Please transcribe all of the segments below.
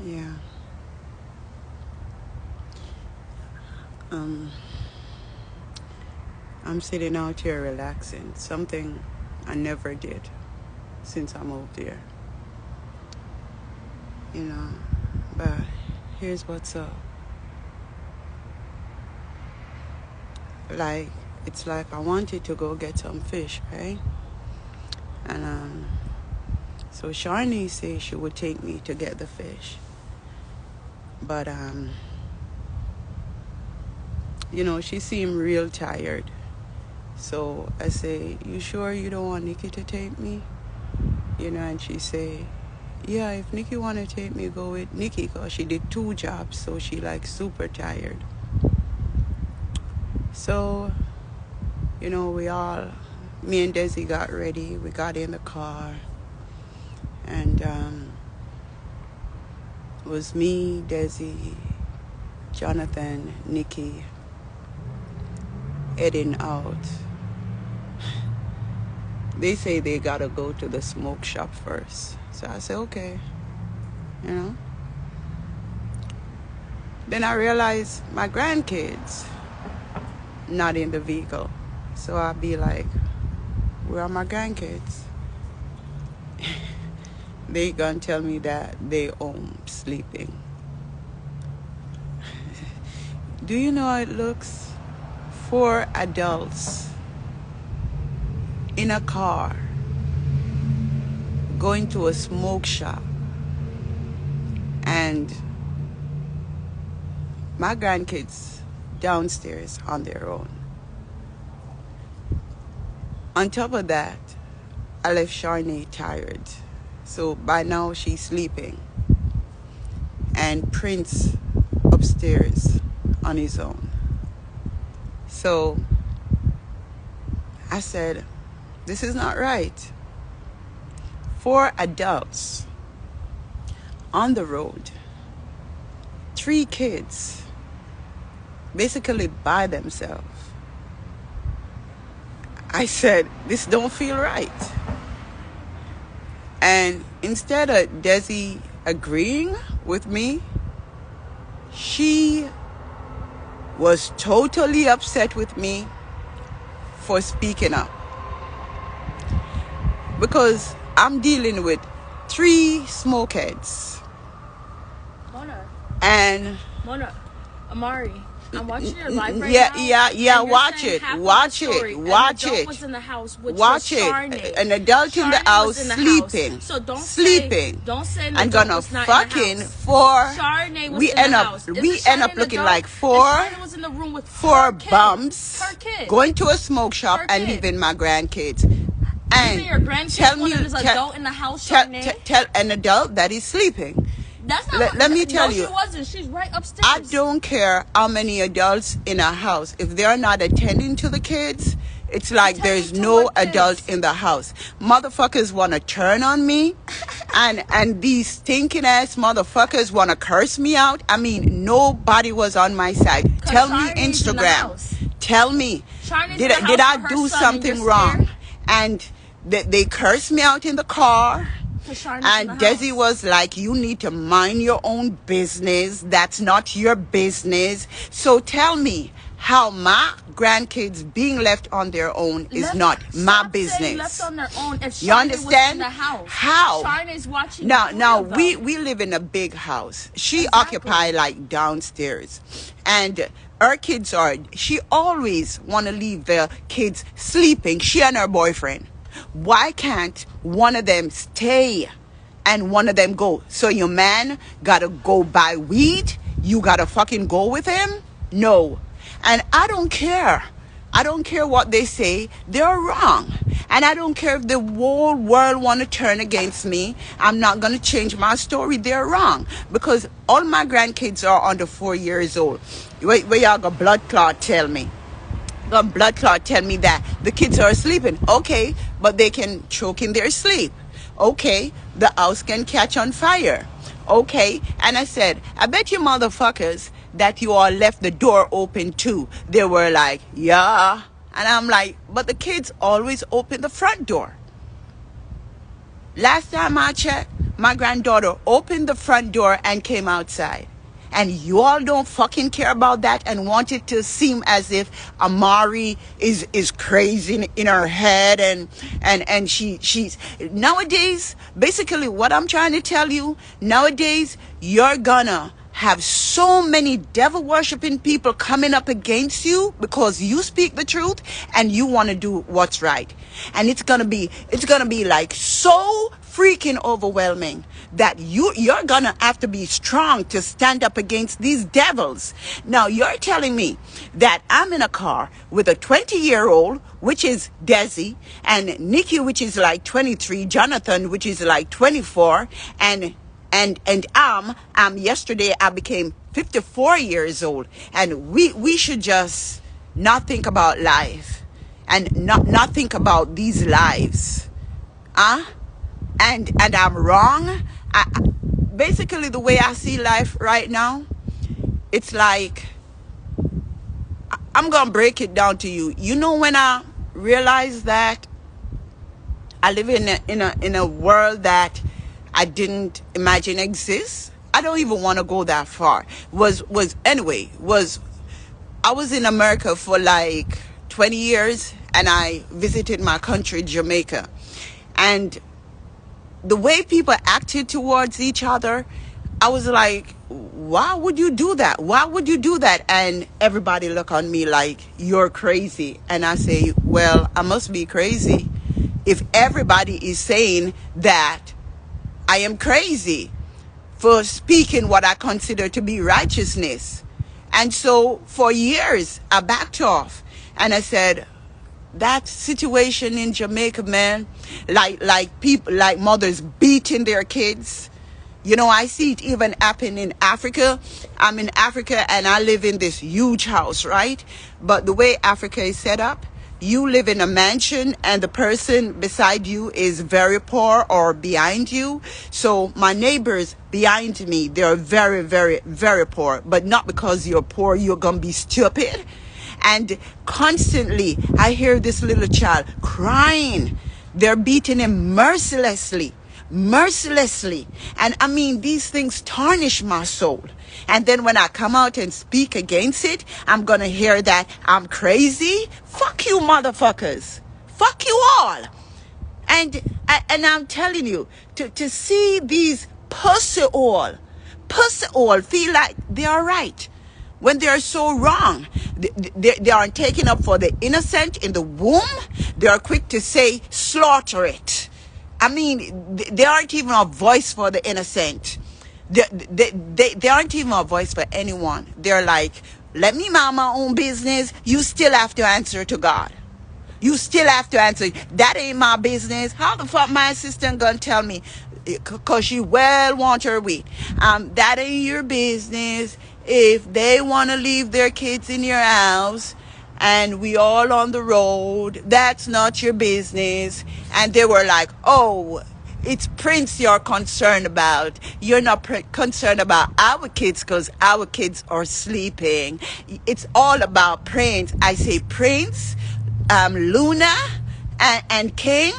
Yeah. Um, I'm sitting out here relaxing. Something I never did since I moved here. You know. But here's what's up. Like, it's like I wanted to go get some fish, right? And so Sharni said she would take me to get the fish. But she seemed real tired. So I say, "You sure you don't want Nikki to take me?" And she say, "Yeah, if Nikki want to take me, go with Nikki, because she did 2 jobs, so she like super tired." So, me and Desi got ready. We got in the car, and it was me, Desi, Jonathan, Nikki, heading out. They say they gotta go to the smoke shop first. So I say, okay, you know. Then I realize my grandkids not in the vehicle. So I'll be like, where are my grandkids? They gonna tell me that they home sleeping. Do you know how it looks? 4 adults in a car going to a smoke shop, and my grandkids downstairs on their own. On top of that, I left Sharni tired. So by now she's sleeping. And Prince upstairs on his own. So I said, this is not right. 4 adults on the road, 3 kids, basically by themselves. I said, this don't feel right. And instead of Desi agreeing with me, she was totally upset with me for speaking up. Because I'm dealing with 3 smokeheads. Mona, Amari, I'm watching your live right now. Yeah. Watch it. Was an adult in the house sleeping. So don't say and gonna fucking 4. We end up looking like 4 was in the room with 4 bums going to a smoke shop and leaving my grandkids. And your grandkids adult in the house. Tell an adult that is sleeping. That's not Let me tell you. She wasn't. She's right upstairs. I don't care how many adults in a house. If they're not attending to the kids, it's like there's no adult in the house. Motherfuckers want to turn on me. and these stinking ass motherfuckers want to curse me out. I mean, nobody was on my side. Tell me Instagram. Tell me. Did I do something wrong? And they cursed me out in the car. And Desi was like, you need to mind your own business. That's not your business. So tell me how my grandkids being left on their own is not my business. Left on their own. If you understand? Was in the house. How? Sharna's watching. Now we live in a big house. She occupy like downstairs. And her kids she always want to leave the kids sleeping. She and her boyfriend. Why can't one of them stay and one of them go? So your man gotta go buy weed? You gotta fucking go with him? No. And I don't care. I don't care what they say. They're wrong. And I don't care if the whole world want to turn against me. I'm not going to change my story. They're wrong. Because all my grandkids are under 4 years old. Where y'all got blood clot tell me? Blood clot tell me that the kids are sleeping. Okay, but they can choke in their sleep. Okay, the house can catch on fire. Okay, and I said, I bet you motherfuckers that you all left the door open too. They were like, yeah. And I'm like, but the kids always open the front door. Last time I checked, my granddaughter opened the front door and came outside. And you all don't fucking care about that and want it to seem as if Amari is crazy in her head and she's nowadays, basically what I'm trying to tell you, nowadays you're gonna have so many devil worshiping people coming up against you because you speak the truth and you want to do what's right. And it's gonna be like so freaking overwhelming that you're gonna have to be strong to stand up against these devils. Now you're telling me that I'm in a car with a 20-year-old, which is Desi, and Nikki, which is like 23, Jonathan, which is like 24, and yesterday I became 54 years old, and we should just not think about life and not think about these lives. And I'm wrong. Basically, the way I see life right now, it's like, I'm gonna break it down to you. You know, when I realized that I live in a world that I didn't imagine exists. I don't even want to go that far. I was in America for like 20 years, and I visited my country, Jamaica, and the way people acted towards each other, I was like, why would you do that? Why would you do that? And everybody look on me like, you're crazy. And I say, well, I must be crazy if everybody is saying that I am crazy for speaking what I consider to be righteousness. And so for years, I backed off and I said, that situation in Jamaica, man, like people, like mothers beating their kids. You know, I see it even happen in Africa. I'm in Africa and I live in this huge house, right? But the way Africa is set up, you live in a mansion and the person beside you is very poor or behind you. So my neighbors behind me, they're very, very, very poor. But not because you're poor, you're going to be stupid. And constantly, I hear this little child crying. They're beating him mercilessly. And I mean, these things tarnish my soul. And then when I come out and speak against it, I'm going to hear that I'm crazy. Fuck you, motherfuckers. Fuck you all. And I'm telling you, to see these pussy all feel like they are right when they are so wrong. They aren't taking up for the innocent in the womb. They are quick to say, slaughter it. I mean, they aren't even a voice for the innocent. They aren't even a voice for anyone. They're like, let me mind my own business. You still have to answer to God. You still have to answer. That ain't my business. How the fuck my assistant gonna tell me? Because she well want her wheat. That ain't your business. If they want to leave their kids in your house and we all on the road, that's not your business. And they were like, oh, it's Prince you're concerned about. You're not concerned about our kids because our kids are sleeping. It's all about Prince. I say Prince, Luna, and King.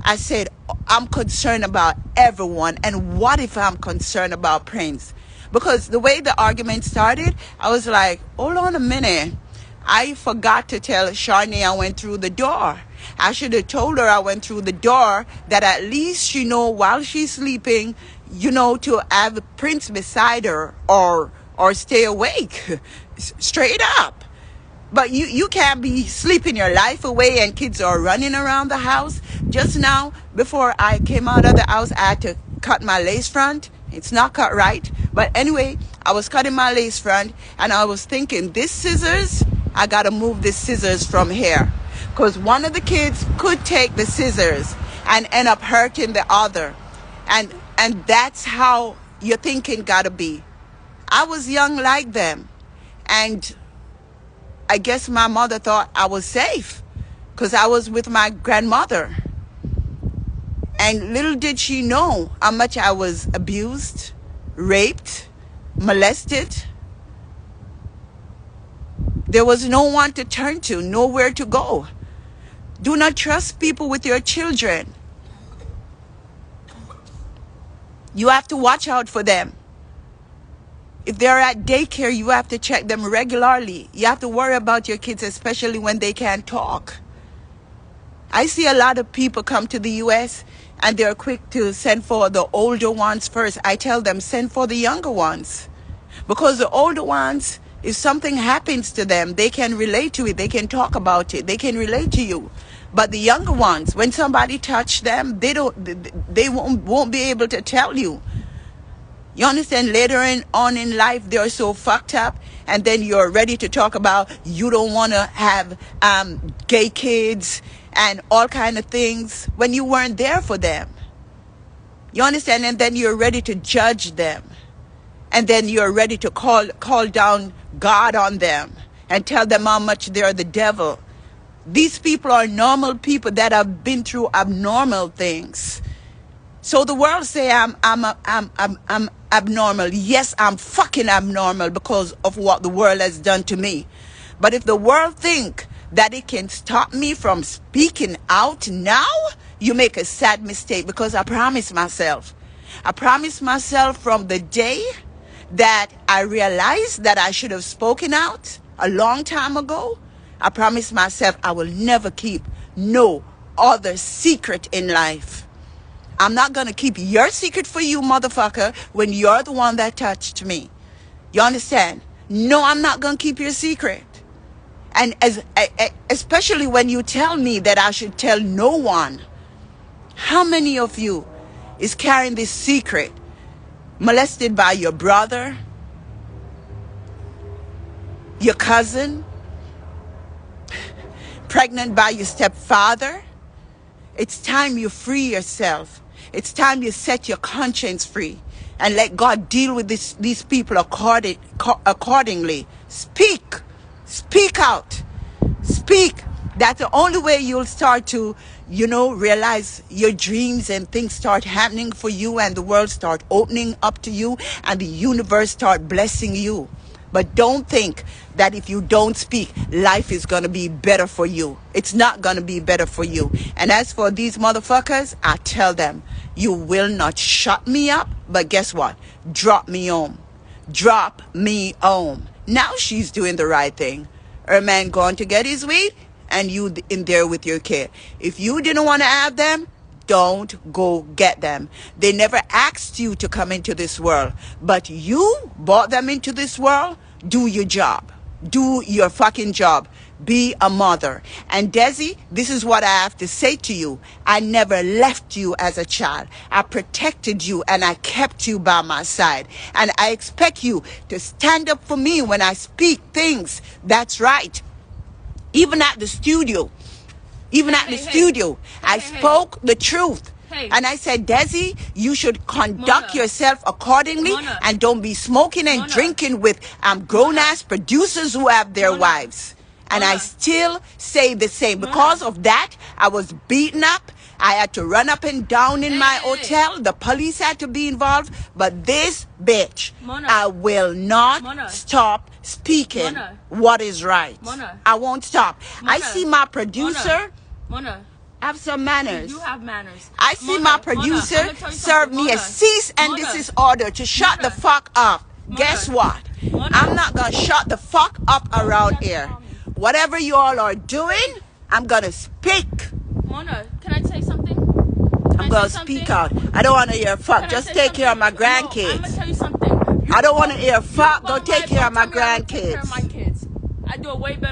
I said, I'm concerned about everyone. And what if I'm concerned about Prince? Because the way the argument started, I was like, hold on a minute. I forgot to tell Sharney I went through the door. I should have told her I went through the door, that at least she know while she's sleeping, you know, to have Prince beside her or stay awake. Straight up. But you can't be sleeping your life away and kids are running around the house. Just now, before I came out of the house, I had to cut my lace front. It's not cut right. But anyway, I was cutting my lace front and I was thinking, this scissors, I got to move this scissors from here. Because one of the kids could take the scissors and end up hurting the other. And that's how your thinking got to be. I was young like them. And I guess my mother thought I was safe because I was with my grandmother. And little did she know how much I was abused, raped, molested. There was no one to turn to, nowhere to go. Do not trust people with your children. You have to watch out for them. If they're at daycare, you have to check them regularly. You have to worry about your kids, especially when they can't talk. I see a lot of people come to the U.S. and they're quick to send for the older ones first. I tell them, send for the younger ones. Because the older ones, if something happens to them, they can relate to it. They can talk about it. They can relate to you. But the younger ones, when somebody touch them, they won't be able to tell you. You understand? Later on in life, they're so fucked up, and then you're ready to talk about you don't want to have gay kids and all kind of things when you weren't there for them. You understand? And then you're ready to judge them, and then you're ready to call down God on them and tell them how much they're the devil. These people are normal people that have been through abnormal things. So the world say I'm abnormal. Yes, I'm fucking abnormal because of what the world has done to me. But if the world think that it can stop me from speaking out now, you make a sad mistake, because I promised myself from the day that I realized that I should have spoken out a long time ago, I promised myself I will never keep no other secret in life. I'm not going to keep your secret for you, motherfucker, when you're the one that touched me. You understand? No, I'm not going to keep your secret. And especially when you tell me that I should tell no one. How many of you is carrying this secret? Molested by your brother, your cousin, pregnant by your stepfather? It's time you free yourself. It's time you set your conscience free and let God deal with these people accordingly. Speak. Speak out. Speak. That's the only way you'll start to, realize your dreams and things start happening for you, and the world start opening up to you, and the universe start blessing you. But don't think that if you don't speak, life is going to be better for you. It's not going to be better for you. And as for these motherfuckers, I tell them, you will not shut me up, but guess what? Drop me home. Drop me home. Now she's doing the right thing. Her man going to get his weed, and you in there with your kid. If you didn't want to have them, don't go get them. They never asked you to come into this world, but you brought them into this world. Do your job. Do your fucking job. Be a mother. And Desi, this is what I have to say to you. I never left you as a child. I protected you and I kept you by my side. And I expect you to stand up for me when I speak things that's right. Even at the studio. I spoke the truth. And I said, Desi, you should conduct yourself accordingly and don't be smoking and drinking with grown-ass producers who have their wives. And I still say the same. Because of that, I was beaten up. I had to run up and down in my hotel. The police had to be involved. But this bitch, I will not stop speaking what is right. I won't stop. I see my producer. Have some manners. You have manners. I see my producer serve me a cease and desist order to shut the fuck up. Guess what? I'm not going to shut the fuck up around here. Whatever you all are doing, I'm going to speak. Mona, can I say something? I'm going to speak out. I don't want to hear fuck. Just take care of my grandkids. I'm going to tell you something. I don't want to hear fuck. Go take care of my grandkids. I do a way better